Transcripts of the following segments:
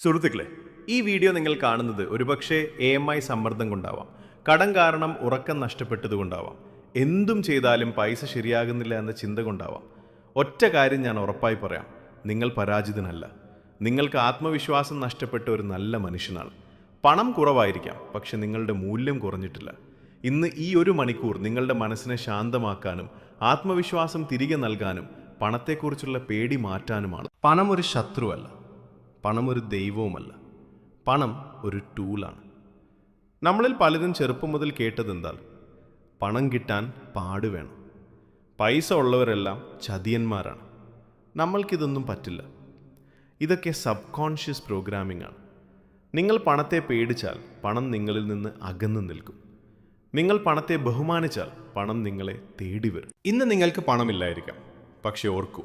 സുഹൃത്തുക്കളെ, ഈ വീഡിയോ നിങ്ങൾ കാണുന്നത് ഒരുപക്ഷെ EMI സമ്മർദ്ദം കൊണ്ടാവാം, കടം കാരണം ഉറക്കം നഷ്ടപ്പെട്ടതുകൊണ്ടാവാം, എന്തും ചെയ്താലും പൈസ ശരിയാകുന്നില്ല എന്ന ചിന്ത കൊണ്ടാവാം. ഒറ്റ കാര്യം ഞാൻ ഉറപ്പായി പറയാം, നിങ്ങൾ പരാജിതനല്ല. നിങ്ങൾക്ക് ആത്മവിശ്വാസം നഷ്ടപ്പെട്ട ഒരു നല്ല മനുഷ്യനാണ്. പണം കുറവായിരിക്കാം, പക്ഷെ നിങ്ങളുടെ മൂല്യം കുറഞ്ഞിട്ടില്ല. ഇന്ന് ഈ ഒരു മണിക്കൂർ നിങ്ങളുടെ മനസ്സിനെ ശാന്തമാക്കാനും ആത്മവിശ്വാസം തിരികെ നൽകാനും പണത്തെക്കുറിച്ചുള്ള പേടി മാറ്റാനുമാണ്. പണം ഒരു ശത്രുവല്ല, പണം ഒരു ദൈവവുമല്ല. പണം ഒരു ടൂളാണ്. നമ്മളിൽ പലരും ചെറുപ്പം മുതൽ കേട്ടതെന്താ? പണം കിട്ടാൻ പാടുവേണം, പൈസ ഉള്ളവരെല്ലാം ചതിയന്മാരാണ്, നമ്മൾക്കിതൊന്നും പറ്റില്ല. ഇതൊക്കെ സബ് കോൺഷ്യസ് പ്രോഗ്രാമിംഗ് ആണ്. നിങ്ങൾ പണത്തെ പേടിച്ചാൽ പണം നിങ്ങളിൽ നിന്ന് അകന്നു നിൽക്കും. നിങ്ങൾ പണത്തെ ബഹുമാനിച്ചാൽ പണം നിങ്ങളെ തേടി വരും. ഇന്ന് നിങ്ങൾക്ക് പണമില്ലായിരിക്കാം, പക്ഷെ ഓർക്കൂ,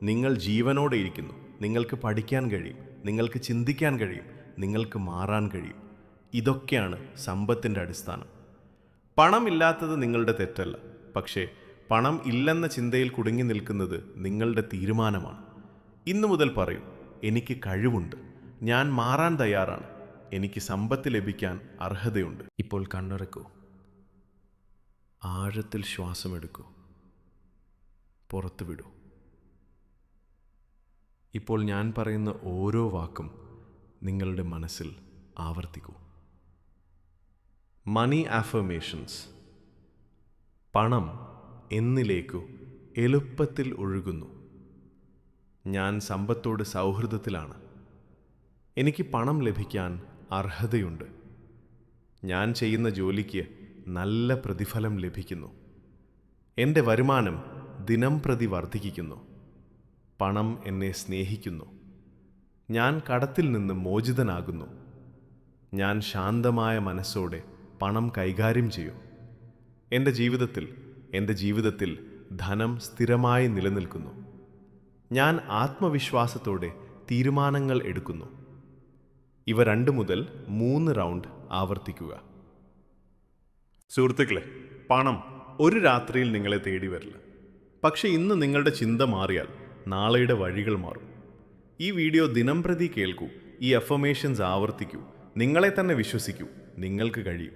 നിങ്ങൾ ജീവനോടെ ഇരിക്കുന്നു. നിങ്ങൾക്ക് പഠിക്കാൻ കഴിയും, നിങ്ങൾക്ക് ചിന്തിക്കാൻ കഴിയും, നിങ്ങൾക്ക് മാറാൻ കഴിയും. ഇതൊക്കെയാണ് സമ്പത്തിൻ്റെ അടിസ്ഥാനം. പണമില്ലാത്തത് നിങ്ങളുടെ തെറ്റല്ല, പക്ഷേ പണം ഇല്ലെന്ന ചിന്തയിൽ കുടുങ്ങി നിൽക്കുന്നത് നിങ്ങളുടെ തീരുമാനമാണ്. ഇന്നു മുതൽ പറയൂ, എനിക്ക് കഴിവുണ്ട്, ഞാൻ മാറാൻ തയ്യാറാണ്, എനിക്ക് സമ്പത്ത് ലഭിക്കാൻ അർഹതയുണ്ട്. ഇപ്പോൾ കണ്ണടക്കൂ, ആഴത്തിൽ ശ്വാസമെടുക്കൂ, പുറത്തു വിടൂ. ഇപ്പോൾ ഞാൻ പറയുന്ന ഓരോ വാക്കും നിങ്ങളുടെ മനസ്സിൽ ആവർത്തിക്കൂ. മണി ആഫർമേഷൻസ്. പണം എന്നിലേക്കു എളുപ്പത്തിൽ ഒഴുകുന്നു. ഞാൻ സമ്പത്തോട് സൗഹൃദത്തിലാണ്. എനിക്ക് പണം ലഭിക്കാൻ അർഹതയുണ്ട്. ഞാൻ ചെയ്യുന്ന ജോലിക്ക് നല്ല പ്രതിഫലം ലഭിക്കുന്നു. എൻ്റെ വരുമാനം ദിനം പ്രതി വർദ്ധിക്കുന്നു. പണം എന്നെ സ്നേഹിക്കുന്നു. ഞാൻ കടത്തിൽ നിന്ന് മോചിതനാകുന്നു. ഞാൻ ശാന്തമായ മനസ്സോടെ പണം കൈകാര്യം ചെയ്യും. എൻ്റെ ജീവിതത്തിൽ ധനം സ്ഥിരമായി നിലനിൽക്കുന്നു. ഞാൻ ആത്മവിശ്വാസത്തോടെ തീരുമാനങ്ങൾ എടുക്കുന്നു. ഇവ 2 മുതൽ 3 റൗണ്ട് ആവർത്തിക്കുക. സുഹൃത്തുക്കളെ, പണം ഒരു രാത്രിയിൽ നിങ്ങളെ തേടി വരില്ല. പക്ഷെ ഇന്ന് നിങ്ങളുടെ ചിന്ത മാറിയാൽ നാളെയുടെ വഴികൾ മാറും. ഈ വീഡിയോ ദിനം പ്രതി കേൾക്കൂ, ഈ അഫർമേഷൻസ് ആവർത്തിക്കൂ, നിങ്ങളെ തന്നെ വിശ്വസിക്കൂ. നിങ്ങൾക്ക് കഴിയും,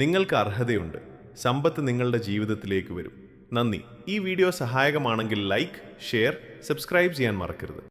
നിങ്ങൾക്ക് അർഹതയുണ്ട്, സമ്പത്ത് നിങ്ങളുടെ ജീവിതത്തിലേക്ക് വരും. നന്ദി. ഈ വീഡിയോ സഹായകമാണെങ്കിൽ ലൈക്ക്, ഷെയർ, സബ്സ്ക്രൈബ് ചെയ്യാൻ മറക്കരുത്.